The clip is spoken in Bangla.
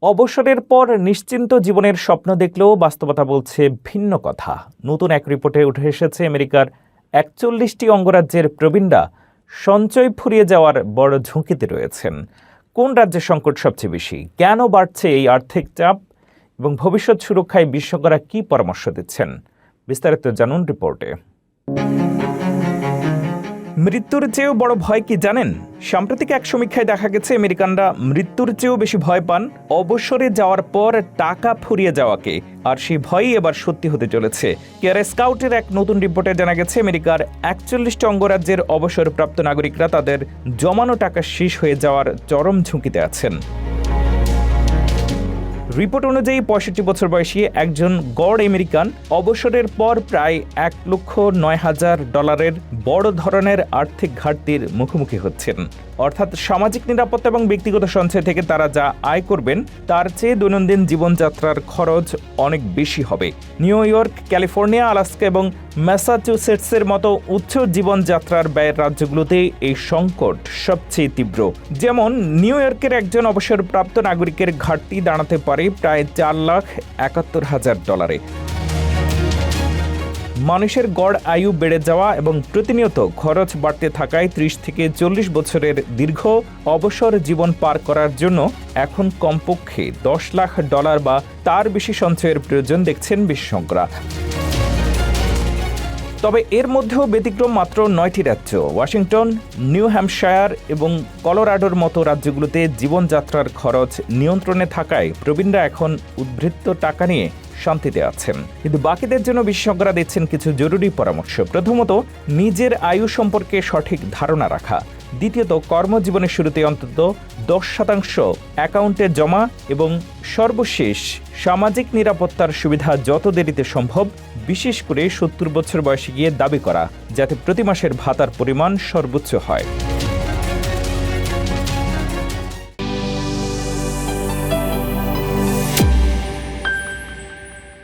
অবসরের পর নিশ্চিন্ত জীবনের স্বপ্ন দেখলেও বাস্তবতা বলছে ভিন্ন কথা। নতুন এক রিপোর্টে উঠে এসেছে আমেরিকার ৪১টি অঙ্গরাজ্যের প্রবীণরা সঞ্চয় ফুরিয়ে যাওয়ার বড় ঝুঁকিতে রয়েছেন। কোন রাজ্যের সংকট সবচেয়ে বেশি, কেন বাড়ছে এই আর্থিক চাপ এবং ভবিষ্যৎ সুরক্ষায় বিশেষজ্ঞরা কী পরামর্শ দিচ্ছেন, বিস্তারিত জানুন রিপোর্টে। মৃত্যুর চেয়েও বড় ভয় কি জানেন? সাম্প্রতিক এক সমীক্ষায় দেখা গেছে আমেরিকানরা মৃত্যুর চেয়েও বেশি ভয় পান অবসরে যাওয়ার পর টাকা ফুরিয়ে যাওয়াকে, আর সেই ভয়ই এবার সত্যি হতে চলেছে। কেয়ার স্কাউটের এক নতুন রিপোর্টে জানা গেছে আমেরিকার ৪১টি অঙ্গরাজ্যের অবসরপ্রাপ্ত নাগরিকরা তাদের জমানো টাকা শেষ হয়ে যাওয়ার চরম ঝুঁকিতে আছেন। রিপোর্ট অনুযায়ী ৬৫ বছর বয়সী একজন গড় আমেরিকান অবসরের পর প্রায় $১,০৯,০০০ বড় ধরনের আর্থিক ঘাটতির মুখোমুখি হচ্ছেন। অর্থাৎ সামাজিক নিরাপত্তা এবং ব্যক্তিগত সঞ্চয় থেকে তারা যা আয় করবেন তার চেয়ে দৈনন্দিন জীবনযাত্রার খরচ অনেক বেশি হবে। নিউ ইয়র্ক, ক্যালিফোর্নিয়া, আলাস্কা এবং ম্যাসাচুসেটসের মতো উচ্চ জীবনযাত্রার ব্যয়ের রাজ্যগুলোতে এই সংকট সবচেয়ে তীব্র। যেমন নিউ ইয়র্কের একজন অবসরপ্রাপ্ত নাগরিকের ঘাটতি দাঁড়াতে পারে প্রায় $৪,৭১,০০০। মানুষের গড় আয়ু বেড়ে যাওয়া এবং প্রতিনিয়ত খরচ বাড়তে থাকায় ৩০ থেকে ৪০ বছরের দীর্ঘ অবসর জীবন পার করার জন্য এখন কমপক্ষে $১০ লাখ বা তার বেশি সঞ্চয়ের প্রয়োজন দেখছেন বিশেষজ্ঞরা। তবে এর মধ্যেও ব্যতিক্রম মাত্র ৯টি রাজ্য। ওয়াশিংটন, নিউ হ্যাম্পশায়ার এবং কলোরাডোর মতো রাজ্যগুলোতে জীবনযাত্রার খরচ নিয়ন্ত্রণে থাকায় প্রবীণরা এখন উদ্বৃত্ত টাকা নিয়ে শান্তিতে আছেন। কিন্তু বাকিদের জন্য বিশেষজ্ঞরা দিচ্ছেন কিছু জরুরি পরামর্শ। প্রথমত, নিজের আয়ু সম্পর্কে সঠিক ধারণা রাখা। দ্বিতীয়ত, কর্মজীবনের শুরুতে অন্তত ১০% অ্যাকাউন্টে জমা এবং সর্বশেষ, সামাজিক নিরাপত্তার সুবিধা যত দেরিতে সম্ভব, বিশেষ করে ৭০ বছর বয়সে গিয়ে দাবি করা, যাতে প্রতি মাসের ভাতার পরিমাণ সর্বোচ্চ হয়।